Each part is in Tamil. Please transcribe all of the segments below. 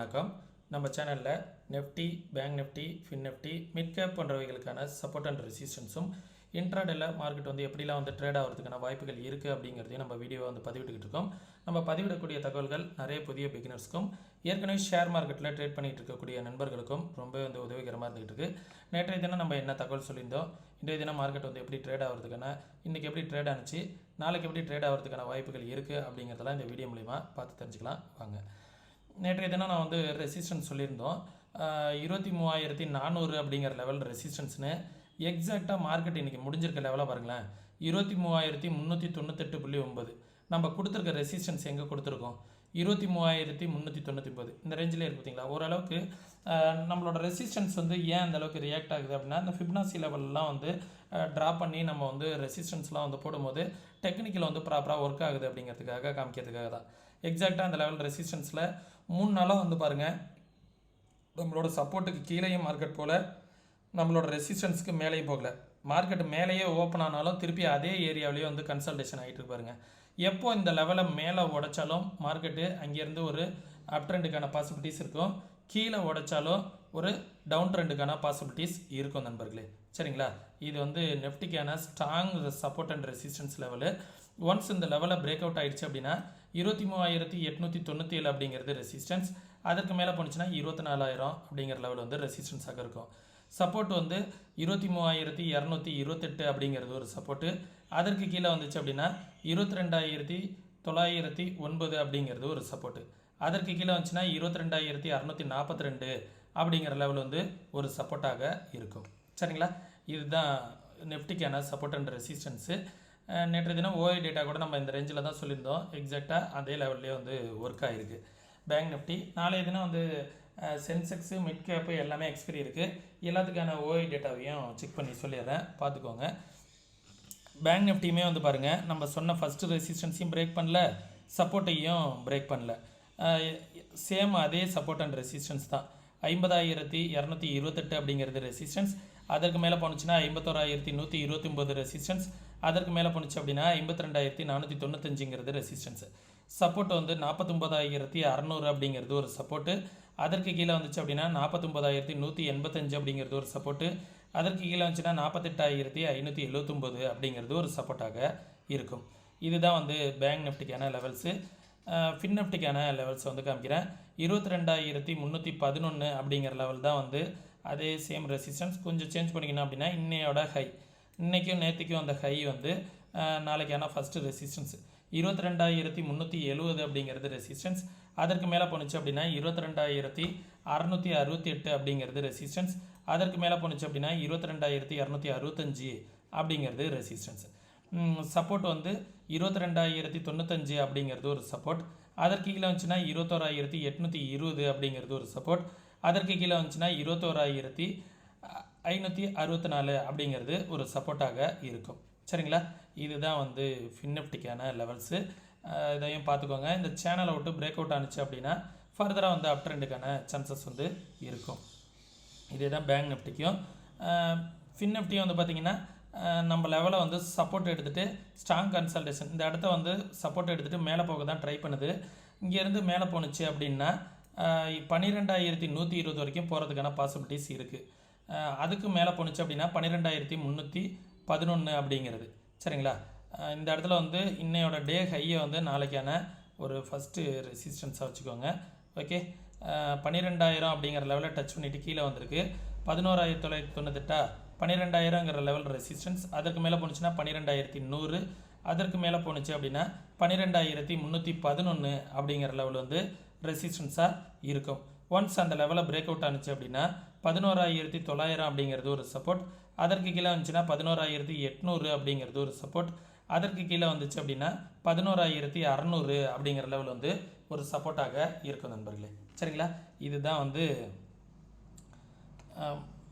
வணக்கம். நம்ம சேனலில் Nifty, bank Nifty, fin Nifty, mid cap போன்றவைகளுக்கான சப்போர்ட் அண்ட் ரெசிஸ்டன்ஸும் இன்ட்ராடேல மார்க்கெட் எப்படிலாம் ட்ரேட் ஆகிறதுக்கான வாய்ப்புகள் இருக்குது அப்படிங்கிறதையும் நம்ம வீடியோவை பதிவிட்டுக்கிட்டு இருக்கோம். நம்ம பதிவிடக்கூடிய தகவல்கள் நிறைய புதிய பிகினர்ஸ்க்கும் ஏற்கனவே ஷேர் மார்க்கெட்டில் ட்ரேட் பண்ணிகிட்டு இருக்கக்கூடிய நண்பர்களுக்கும் ரொம்ப உதவிகரமாக இருந்துகிட்டு இருக்குது. நேற்றைய தினம் நம்ம என்ன தகவல் சொல்லியிருந்தோம், இன்றைய தினம் மார்க்கெட் எப்படி ட்ரேட் ஆகிறதுக்கான, இன்றைக்கி எப்படி ட்ரேட் ஆனிச்சு, நாளைக்கு எப்படி ட்ரேட் ஆகிறதுக்கான வாய்ப்புகள் இருக்குது அப்படிங்கிறதெல்லாம் இந்த வீடியோ மூலிமா பார்த்து தெரிஞ்சுக்கலாம் வாங்க. நேற்றைய தினம் நான் ரெசிஸ்டன்ஸ் சொல்லியிருந்தோம். 23,400 அப்படிங்கிற லெவல் ரெசிஸ்டன்ஸ்னு எக்ஸாக்டாக மார்க்கெட் இன்றைக்கி முடிஞ்சிருக்க லெவலாக பாருங்களேன். 23,398.9 நம்ம கொடுத்துருக்க ரெசிஸ்டன்ஸ் எங்கே கொடுத்துருக்கோம், 23,399 இந்த ரேஞ்சில் இருக்குது பார்த்தீங்களா. ஓரளவுக்கு நம்மளோட ரெசிஸ்டன்ஸ் ஏன் அந்தளவுக்கு ரியாக்ட் ஆகுது அப்படின்னா, இந்த ஃபிப்னாசி லெவல்லாம் ட்ரா பண்ணி நம்ம ரெசிஸ்டன்ஸ்லாம் போடும்போது டெக்னிக்கல் ப்ராப்பராக ஒர்க் ஆகுது அப்படிங்கிறதுக்காக காமிக்கிறதுக்காக தான். எக்ஸாக்டாக அந்த லெவல் ரெசிஸ்டன்ஸில் 3 நாளாக பாருங்கள், நம்மளோட சப்போர்ட்டுக்கு கீழேயும் மார்க்கெட் போல், நம்மளோட ரெசிஸ்டன்ஸுக்கு மேலேயும் போகலை. மார்க்கெட் மேலேயே ஓப்பன் ஆனாலும் திருப்பி அதே ஏரியாவிலேயே கன்சல்டேஷன் ஆகிட்டு பாருங்கள். எப்போ இந்த லெவலை மேலே உடைச்சாலும் மார்க்கெட்டு அங்கேருந்து ஒரு அப் ட்ரெண்டுக்கான பாசிபிலிட்டிஸ் இருக்கும், கீழே உடைச்சாலும் ஒரு டவுன் ட்ரெண்டுக்கான பாசிபிலிட்டிஸ் இருக்கும் நண்பர்களே. சரிங்களா, இது நெஃப்டிக்கான strong support and resistance level. Once இந்த லெவலில் பிரேக் அவுட் ஆகிடுச்சு அப்படின்னா 23,897 அப்படிங்கிறது ரெசிஸ்டன்ஸ். அதற்கு மேலே போணுச்சுன்னா 24,000 அப்படிங்கிற லெவல் ரெசிஸ்டன்ஸாக இருக்கும். சப்போர்ட் 23,228 அப்படிங்கிறது ஒரு சப்போர்ட்டு. அதற்கு கீழே வந்துச்சு அப்படின்னா 22,909 அப்படிங்கிறது ஒரு சப்போர்ட்டு. அதற்கு கீழே வந்துச்சுன்னா 22,642 அப்படிங்கிற லெவல் ஒரு சப்போர்ட்டாக இருக்கும். சரிங்களா, இதுதான் நெஃப்டிக்கான சப்போர்ட் அண்ட் ரெசிஸ்டன்ஸு. நேற்று தினம் ஓஐ டேட்டா கூட நம்ம இந்த ரேஞ்சில் தான் சொல்லியிருந்தோம். எக்ஸாக்டாக அதே லெவல்லே ஒர்க் ஆகிருக்கு. பேங்க் நிஃப்டி நாளைய தினம் சென்செக்ஸு, மிட் கேப்பு எல்லாமே எக்ஸ்பைரி இருக்குது. எல்லாத்துக்கான ஓஐ டேட்டாவையும் செக் பண்ணி சொல்லிடுறேன், பார்த்துக்கோங்க. பேங்க் நிஃப்டியுமே பாருங்கள், நம்ம சொன்ன ஃபஸ்ட்டு ரெசிஸ்டன்ஸையும் பிரேக் பண்ணல, சப்போர்ட்டையும் பிரேக் பண்ணல. சேம் அதே சப்போர்ட் அண்ட் ரெசிஸ்டன்ஸ் தான். 50,228 அப்படிங்கிறது ரெசிஸ்டன்ஸ். அதற்கு மேலே போணுச்சுன்னா 51,129 ரெசிஸ்டன்ஸ். அதற்கு மேலே போணுச்சு அப்படின்னா 52,495 ரெசிஸ்டன்ஸ். சப்போர்ட் 49,600 அப்படிங்கிறது ஒரு சப்போர்ட்டு. அதற்கு கீழே வந்துச்சு அப்படின்னா 49,185 அப்படிங்கிறது ஒரு சப்போர்ட்டு. அதற்கு கீழே வந்துச்சுன்னா 48,579 அப்படிங்கிறது ஒரு சப்போர்ட்டாக இருக்கும். இதுதான் பேங்க் நிஃப்டிக்கான லெவல்ஸு. ஃபின் நிஃப்டிக்கான லெவல்ஸ் காமிக்கிறேன். 22,311 அப்படிங்கிற லெவல் தான் அதே சேம் ரெசிஸ்டன்ஸ். கொஞ்சம் சேஞ்ச் பண்ணிக்கணும் அப்படின்னா இன்னையோட ஹை, இன்றைக்கும் நேற்றுக்கும் அந்த ஹை நாளைக்கான ஃபஸ்ட்டு ரெசிஸ்டன்ஸ் 22,370 அப்படிங்கிறது ரெசிஸ்டன்ஸ். அதற்கு மேலே போணுச்சு அப்படின்னா 22,668 அப்படிங்கிறது ரெசிஸ்டன்ஸ். அதற்கு மேலே போணுச்சு அப்படின்னா 22,265 அப்படிங்கிறது ரெசிஸ்டன்ஸ். சப்போர்ட் 22,095 அப்படிங்கிறது ஒரு சப்போர்ட். அதற்கு கீழே வந்துச்சுன்னா 21,820 அப்படிங்கிறது ஒரு சப்போர்ட். அதற்கு கீழே வந்துச்சுன்னா 21,564 அப்படிங்கிறது ஒரு சப்போர்ட்டாக இருக்கும். சரிங்களா, இதுதான் ஃபின் நிஃப்டிக்கான லெவல்ஸு. இதையும் பார்த்துக்கோங்க. இந்த சேனலை விட்டு பிரேக் அவுட் ஆனிச்சு அப்படின்னா ஃபர்தராக அப் ட்ரெண்டுக்கான சான்சஸ் இருக்கும். இதே தான் பேங்க் நிஃப்டிக்கும். ஃபின் நிஃப்டியும் பார்த்திங்கன்னா நம்ம லெவலை சப்போர்ட் எடுத்துகிட்டு ஸ்ட்ராங் கன்சல்டேஷன், இந்த இடத்த சப்போர்ட் எடுத்துகிட்டு மேலே போக தான் ட்ரை பண்ணுது. இங்கேருந்து மேலே போணுச்சு அப்படின்னா 12,120 வரைக்கும் போகிறதுக்கான பாசிபிலிட்டிஸ் இருக்குது. அதுக்கு மேலே போணுச்சு அப்படின்னா 12,311 அப்படிங்கிறது. சரிங்களா, இந்த இடத்துல இன்னையோட டே ஹையை நாளைக்கான ஒரு ஃபஸ்ட்டு ரெசிஸ்டன்ஸாக வச்சுக்கோங்க. ஓகே, 12,000 அப்படிங்கிற லெவலில் டச் பண்ணிவிட்டு கீழே வந்திருக்கு. 11,998 12,000ங்கிற லெவல் ரெசிஸ்டன்ஸ். அதற்கு மேலே போணுச்சுன்னா 12,100. அதற்கு மேலே போணுச்சு அப்படின்னா 12,311 அப்படிங்கிற லெவல் ரெசிஸ்டன்ஸாக இருக்கும். ஒன்ஸ் அந்த லெவலில் பிரேக் அவுட் ஆனிச்சு அப்படின்னா 11,900 அப்படிங்கிறது ஒரு சப்போர்ட். அதற்கு கீழே வந்துச்சுன்னா 11,800 அப்படிங்கிறது ஒரு சப்போர்ட். அதற்கு கீழே வந்துச்சு அப்படின்னா 11,600 அப்படிங்கிற லெவல் ஒரு சப்போர்ட்டாக இருக்கும் நண்பர்களே. சரிங்களா, இதுதான்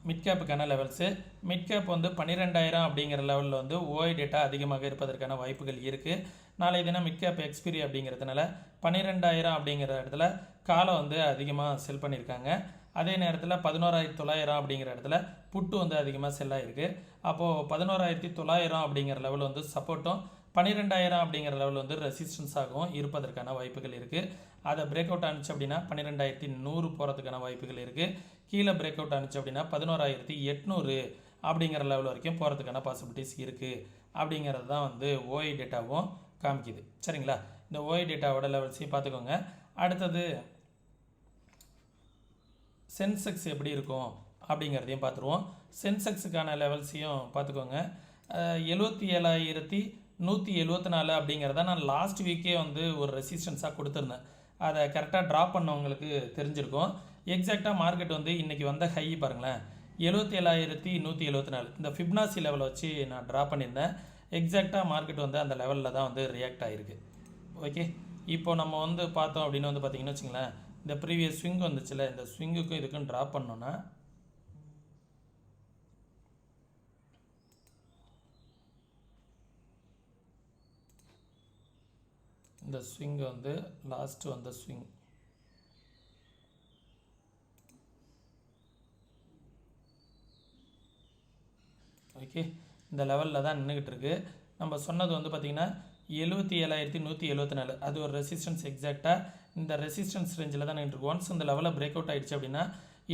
மிட் கேப்புக்கான லெவல்ஸு. மிட் கேப் 12,000 அப்படிங்கிற லெவலில் ஓஐ டேட்டா அதிகமாக இருப்பதற்கான வாய்ப்புகள் இருக்குது. நாளை தினம் மிட் கேப் எக்ஸ்பீரி அப்படிங்கிறதுனால 12,000 அப்படிங்கிற இடத்துல காலை அதிகமாக செல் பண்ணியிருக்காங்க. அதே நேரத்தில் 11,900 அப்படிங்கிற இடத்துல புட்டு அதிகமாக செல் ஆகிருக்கு. அப்போது 11,900 அப்படிங்கிற லெவல் சப்போர்ட்டும் 12,000 அப்படிங்கிற லெவல் வந்து ரெசிஸ்டன்ஸாகவும் இருப்பதற்கான வாய்ப்புகள் இருக்குது. அதை பிரேக் அவுட் ஆனிச்சு அப்படின்னா 12,100 போகிறதுக்கான வாய்ப்புகள் இருக்குது. கீழே பிரேக் அவுட் ஆனிச்சு அப்படின்னா 11,800 அப்படிங்கிற லெவல் வரைக்கும் போகிறதுக்கான பாசிபிலிட்டிஸ் இருக்குது அப்படிங்கிறது தான் வந்து ஓஐ டேட்டாவும் காமிக்குது. சரிங்களா, இந்த ஓஐ டேட்டாவோட லெவல்ஸையும் பார்த்துக்கோங்க. அடுத்தது சென்செக்ஸ் எப்படி இருக்கும் அப்படிங்கிறதையும் பார்த்துருவோம். சென்செக்ஸுக்கான லெவல்ஸையும் பார்த்துக்கோங்க. 77,174 அப்படிங்கிறத நான் லாஸ்ட் வீக்கே வந்து ஒரு ரெசிஸ்டன்ஸாக கொடுத்துருந்தேன். அதை கரெக்டாக ட்ராப் பண்ணவங்களுக்கு தெரிஞ்சிருக்கும். எக்ஸாக்டாக மார்க்கெட் வந்து இன்றைக்கி வந்த ஹை பாருங்களேன், 77,174. இந்த ஃபிப்னாசி லெவலை வச்சு நான் ட்ராப் பண்ணியிருந்தேன். எக்ஸாக்டாக மார்க்கெட் வந்து அந்த லெவலில் தான் வந்து ரியாக்ட் ஆகிருக்கு. ஓகே, இப்போ நம்ம வந்து பார்த்தோம் அப்படின்னு வந்து பார்த்திங்கன்னு வச்சுங்களேன், இந்த ப்ரீவியஸ் ஸ்விங் வந்துச்சுல, இந்த ஸ்விங்குக்கும் இதுக்கும் ட்ராப் பண்ணோன்னா இந்த ஸ்விங் வந்து லாஸ்ட்டு வந்த ஸ்விங் ஓகே, இந்த லெவலில் தான் நின்றுக்கிட்டு இருக்கு. நம்ம சொன்னது வந்து பார்த்திங்கன்னா 77,174 அது ஒரு ரெசிஸ்டன்ஸ். எக்ஸாக்டாக இந்த ரெசிஸ்டன்ஸ் ரேஞ்சில் தான் நின்றுருக்கு. ஒன்ஸ் இந்த லெவலில் பிரேக் அவுட் ஆகிடுச்சு அப்படின்னா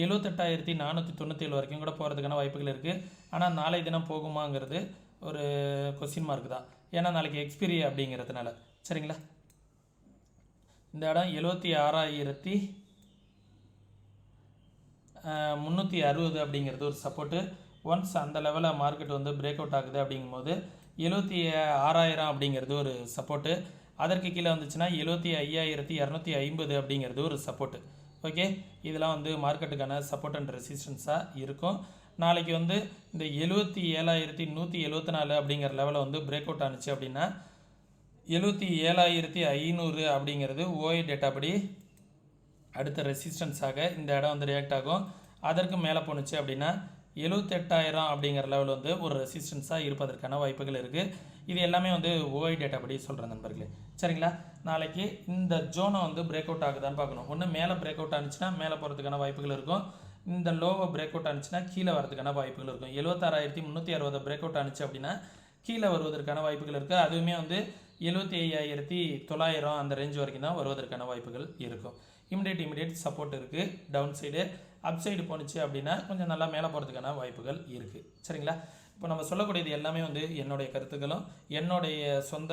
78,497 வரைக்கும் கூட போகிறதுக்கான வாய்ப்புகள் இருக்குது. ஆனால் நாளை தினம் போகுமாங்கிறது ஒரு கொஸ்டின் மார்க் தான், ஏன்னா நாளைக்கு எக்ஸ்பீரி அப்படிங்கிறதுனால. சரிங்களா, இந்த இடம் 76,360 அப்படிங்கிறது ஒரு சப்போர்ட்டு. ஒன்ஸ் அந்த லெவலில் மார்க்கெட் வந்து பிரேக் அவுட் ஆகுது அப்படிங்கும்போது 76,000 அப்படிங்கிறது ஒரு சப்போர்ட்டு. அதற்கு கீழே வந்துச்சுன்னா 75,250 அப்படிங்கிறது ஒரு சப்போர்ட்டு. ஓகே, இதெல்லாம் வந்து மார்க்கெட்டுக்கான சப்போர்ட் அண்ட் ரெசிஸ்டன்ஸாக இருக்கும். நாளைக்கு வந்து இந்த 77,174 அப்படிங்கிற லெவலில் வந்து பிரேக் அவுட் ஆனிச்சு அப்படின்னா 77,500 அப்படிங்கிறது ஓஐ டேட்டா படி அடுத்த ரெசிஸ்டன்ஸாக இந்த இடம் வந்து ரியாக்ட் ஆகும். அதற்கு மேலே போணுச்சு அப்படின்னா 78,000 அப்படிங்கிற லெவல் வந்து ஒரு ரெசிஸ்டன்ஸாக இருப்பதற்கான வாய்ப்புகள் இருக்குது. இது எல்லாமே வந்து ஓஐ டேட்டா படி சொல்கிறேன் நண்பர்களே. சரிங்களா, நாளைக்கு இந்த ஜோனை வந்து பிரேக் அவுட் ஆகுதான்னு பார்க்கணும். ஒன்று மேலே பிரேக் அவுட் ஆனிச்சுன்னா மேலே போகிறதுக்கான வாய்ப்புகள் இருக்கும். இந்த லோவை பிரேக் அவுட் ஆனிச்சுன்னா கீழே வரதுக்கான வாய்ப்புகள் இருக்கும். 76,360 பிரேக் அவுட் ஆனிச்சு அப்படின்னா கீழே வருவதற்கான வாய்ப்புகள் இருக்குது. அதுவுமே வந்து 75,900 அந்த ரேஞ்ச் வரைக்கும் தான் வருவதற்கான வாய்ப்புகள் இருக்கும். இமிடியேட் சப்போர்ட் இருக்குது. டவுன் சைடு அப் சைடு போணுச்சு அப்படின்னா கொஞ்சம் நல்லா மேலே போகிறதுக்கான வாய்ப்புகள் இருக்குது. சரிங்களா, இப்போ நம்ம சொல்லக்கூடியது எல்லாமே வந்து என்னுடைய கருத்துக்களும் என்னுடைய சொந்த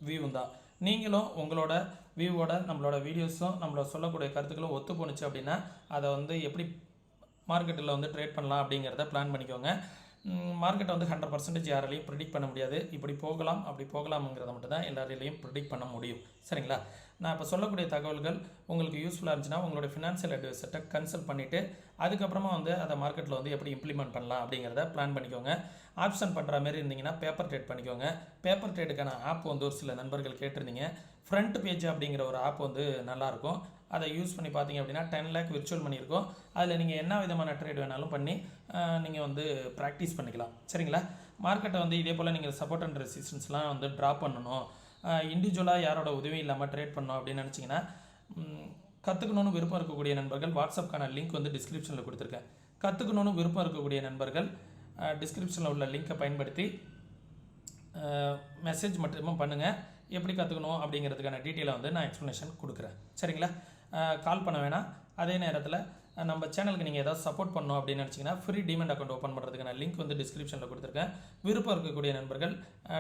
வியூவும் தான். நீங்களும் உங்களோட வியூவோட நம்மளோட வீடியோஸும் நம்மளோட சொல்லக்கூடிய கருத்துக்களும் ஒத்து போணுச்சு அப்படின்னா அதை வந்து எப்படி மார்க்கெட்டில் வந்து ட்ரேட் பண்ணலாம் அப்படிங்கிறத பிளான் பண்ணிக்கோங்க. மார்க்கெட்டை வந்து 100% யாராலையும் ப்ரிடிக்ட் பண்ண முடியாது. இப்படி போகலாம் அப்படி போகலாம்ங்கிறத மட்டும் தான் எல்லாராலையும் ப்ரிடிக்ட் பண்ண முடியும். சரிங்களா, நான் இப்போ சொல்லக்கூடிய தகவல்கள் உங்களுக்கு யூஸ்ஃபுல்லாக இருந்துச்சுன்னா உங்களுடைய ஃபினான்ஷியல் அட்வைசர்கிட்ட கன்சல்ட் பண்ணிவிட்டு அதுக்கப்புறமா வந்து அதை மார்க்கெட்டில் வந்து எப்படி இம்ப்ளிமெண்ட் பண்ணலாம் அப்படிங்கிறத பிளான் பண்ணிக்கோங்க. ஆப்ஷன் பண்ணுற மாதிரி இருந்தீங்கன்னா பேப்பர் ட்ரேட் பண்ணிக்கோங்க. பேப்பர் ட்ரேடுக்கான ஆப் வந்து ஒரு சில நண்பர்கள் கேட்டிருந்தீங்க. ஃப்ரண்ட் பேஜ் அப்படிங்கிற ஒரு ஆப் வந்து நல்லாயிருக்கும். அதை யூஸ் பண்ணி பார்த்தீங்க அப்படின்னா 10 lakh விர்ச்சுவல் மணி இருக்கும். அதில் நீங்கள் என்ன விதமான ட்ரேட் வேணாலும் பண்ணி நீங்கள் வந்து ப்ராக்டிஸ் பண்ணிக்கலாம். சரிங்களா, மார்க்கெட்டை வந்து இதே போல் நீங்கள் சப்போர்ட் அண்ட் ரெசிஸ்டன்ஸ்லாம் வந்து ட்ராப் பண்ணணும், இண்டிவிஜுவலாக யாரோட உதவியும் இல்லாமல் ட்ரேட் பண்ணணும் அப்படின்னு நினச்சிங்கன்னா கற்றுக்கணுன்னு விருப்பம் இருக்கக்கூடிய நண்பர்கள் வாட்ஸ்அப்க்கான லிங்க் வந்து டிஸ்கிரிப்ஷனில் கொடுத்துருக்கேன். கற்றுக்கணுன்னு விருப்பம் இருக்கக்கூடிய நண்பர்கள் டிஸ்கிரிப்ஷனில் உள்ள லிங்க்கை பயன்படுத்தி மெசேஜ் மட்டும் பண்ணுங்கள். எப்படி கற்றுக்கணும் அப்படிங்கிறதுக்கான டீட்டெயிலை வந்து நான் எக்ஸ்ப்ளனேஷன் கொடுக்குறேன். சரிங்களா, கால் பண்ண வேணாம். அதே நேரத்தில் நம்ம சேனலுக்கு நீங்கள் ஏதாவது சப்போர்ட் பண்ணணும் அப்படின்னு நினச்சிங்கன்னா ஃப்ரீ டிமெண்ட் அக்கௌண்ட் ஓப்பன் பண்ணுறதுக்கான லிங்க் வந்து டிஸ்கிரிப்ஷனில் கொடுத்துருக்கேன். விருப்பம் இருக்கக்கூடிய நண்பர்கள்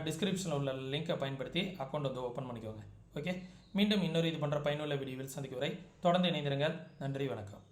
டிஸ்கிரிப்ஷனில் உள்ள லிங்கை பயன்படுத்தி அக்கௌண்ட் வந்து ஓப்பன் பண்ணிக்கோங்க. ஓகே, மீண்டும் இன்னொரு இது பண்ணுற பயனுள்ள வீடியோவில் சந்திக்கும் வரை தொடர்ந்து இணைந்திருங்கள். நன்றி, வணக்கம்.